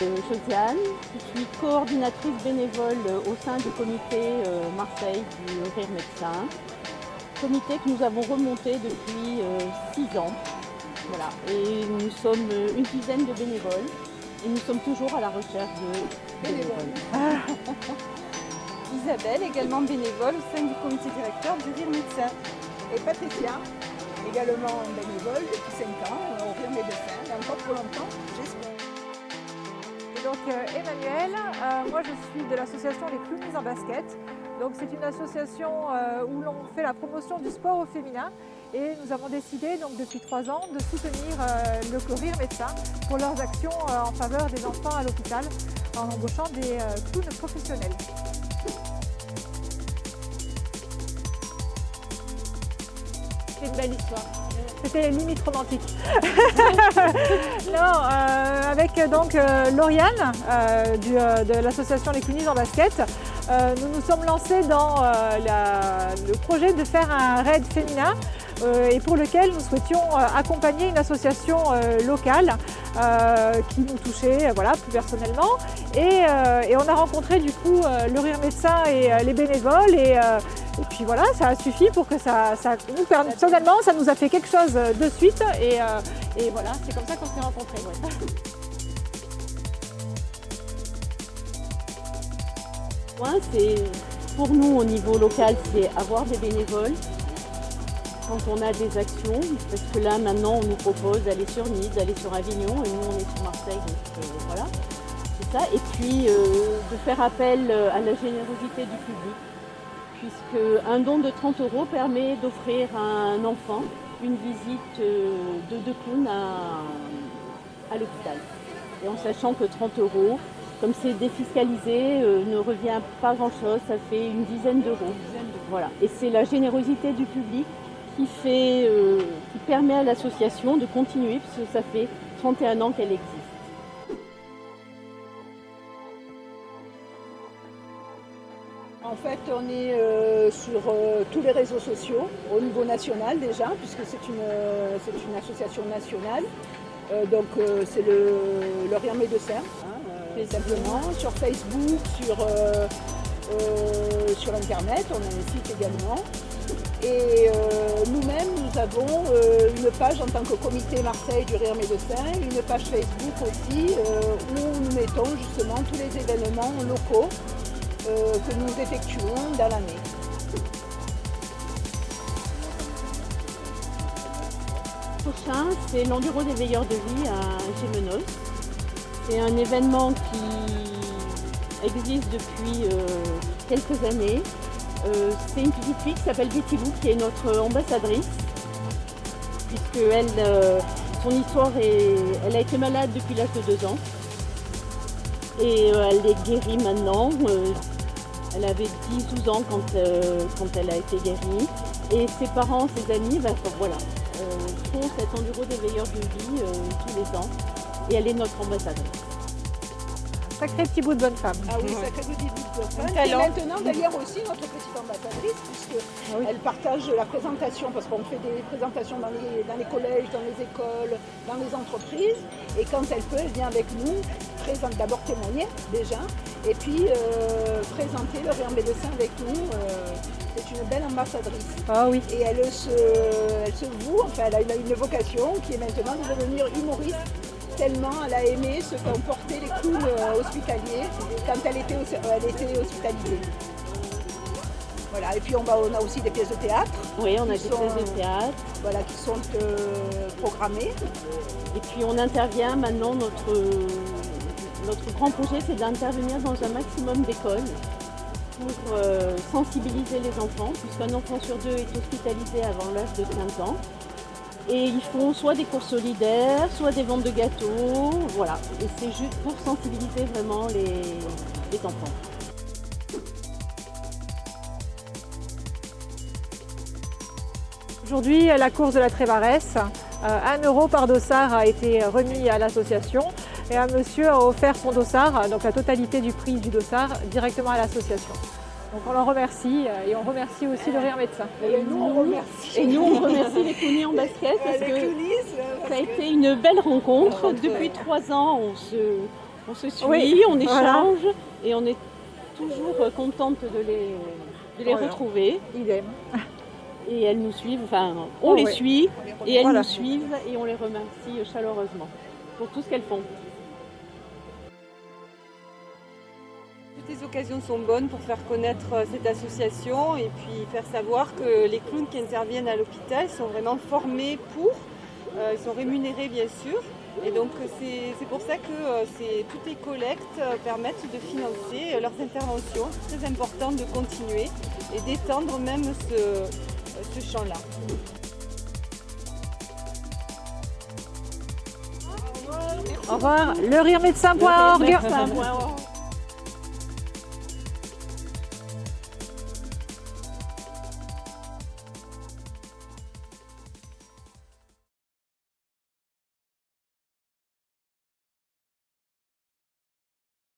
Josiane, je suis coordinatrice bénévole au sein du comité Marseille du Rire Médecin. Comité que nous avons remonté depuis 6 ans. Voilà. Et nous sommes une dizaine de bénévoles et nous sommes toujours à la recherche de bénévoles. Isabelle, également bénévole au sein du comité directeur du Rire Médecin. Et Patricia, également bénévole depuis 5 ans au Rire Médecin, et encore pour longtemps, j'espère. Donc Emmanuel, moi je suis de l'association Les Clownies en Basket. Donc c'est une association où l'on fait la promotion du sport au féminin et nous avons décidé donc depuis 3 ans de soutenir le Rire Médecin pour leurs actions en faveur des enfants à l'hôpital en embauchant des clowns professionnels. C'est une belle histoire. C'était limite romantique. Non, avec donc Lauriane de l'association Les Clownies en Basket, nous nous sommes lancés dans le projet de faire un raid féminin et pour lequel nous souhaitions accompagner une association locale qui nous touchait voilà, plus personnellement. Et on a rencontré du coup le Rire Médecin et les bénévoles et puis voilà, ça a suffi pour que ça nous permette. Personnellement, ça nous a fait quelque chose de suite et voilà, c'est comme ça qu'on s'est rencontrés. Ouais. Pour nous, au niveau local, c'est avoir des bénévoles quand on a des actions, parce que là, maintenant, on nous propose d'aller sur Nice, d'aller sur Avignon, et nous, on est sur Marseille, donc voilà, c'est ça. Et puis, de faire appel à la générosité du public, puisque un don de 30 € permet d'offrir à un enfant une visite de clown à l'hôpital. Et en sachant que 30 €, comme c'est défiscalisé, ne revient pas grand-chose, ça fait une dizaine d'euros. Voilà. Et c'est la générosité du public qui permet à l'association de continuer, puisque ça fait 31 ans qu'elle existe. En fait, on est sur tous les réseaux sociaux, au niveau national déjà, puisque c'est une association nationale. Donc c'est le Rire Médecin, simplement, sur Facebook, sur Internet, on a un site également. Et nous-mêmes, nous avons une page en tant que comité Marseille du Rire Médecin, une page Facebook aussi, où nous mettons justement tous les événements locaux que nous effectuons dans l'année. Le prochain, c'est l'Enduro des veilleurs de vie à Gémenos. C'est un événement qui existe depuis quelques années. C'est une petite fille qui s'appelle Betty Lou, qui est notre ambassadrice, puisque son histoire elle a été malade depuis l'âge de 2 ans. Et elle est guérie maintenant. Elle avait 10-12 ans quand elle a été guérie. Et ses parents, ses amis, font cet enduro des veilleurs de vie tous les ans. Et elle est notre ambassadrice. Sacré petit bout de bonne femme. Ah oui, sacré petit bout de bonne femme. Et maintenant d'ailleurs aussi notre petite ambassadrice, puisqu'elle partage la présentation, parce qu'on fait des présentations dans les collèges, dans les écoles, dans les entreprises. Et quand elle peut, elle vient avec nous, d'abord témoigner déjà, et puis présenter le Rire Médecin avec nous. C'est une belle ambassadrice. Ah oui. Et elle se voue, enfin elle a une vocation qui est maintenant de devenir humoriste, tellement elle a aimé ce qu'ont porté les clowns hospitaliers quand elle était hospitalisée. Voilà, et puis on a aussi des pièces de théâtre. Oui, on a des pièces de théâtre. Voilà, qui sont programmées. Et puis on intervient maintenant, notre grand projet, c'est d'intervenir dans un maximum d'écoles pour sensibiliser les enfants, puisqu'un enfant sur 2 est hospitalisé avant l'âge de 15 ans. Et ils font soit des cours solidaires, soit des ventes de gâteaux, voilà. Et c'est juste pour sensibiliser vraiment les enfants. Aujourd'hui, la course de la Trévaresse, 1 € par dossard a été remis à l'association et un monsieur a offert son dossard, donc la totalité du prix du dossard, directement à l'association. Donc on leur remercie et on remercie aussi le Rire Médecin. Et nous, on remercie. Et nous, on remercie les Clownies en basket parce Les que Clownies, ça a été une belle rencontre. Depuis 3 ans, on se suit, Oui, on voilà. échange et on est toujours contente de les Voilà. retrouver. Idem. Et elles nous suivent, enfin, on Oh, les ouais. suit et elles Voilà. nous suivent et on les remercie chaleureusement pour tout ce qu'elles font. Toutes les occasions sont bonnes pour faire connaître cette association et puis faire savoir que les clowns qui interviennent à l'hôpital sont vraiment formés pour, ils sont rémunérés bien sûr. Et donc c'est pour ça que toutes les collectes permettent de financer leurs interventions. C'est très important de continuer et d'étendre même ce champ-là. Au revoir. Leriremédecin.org. Merci.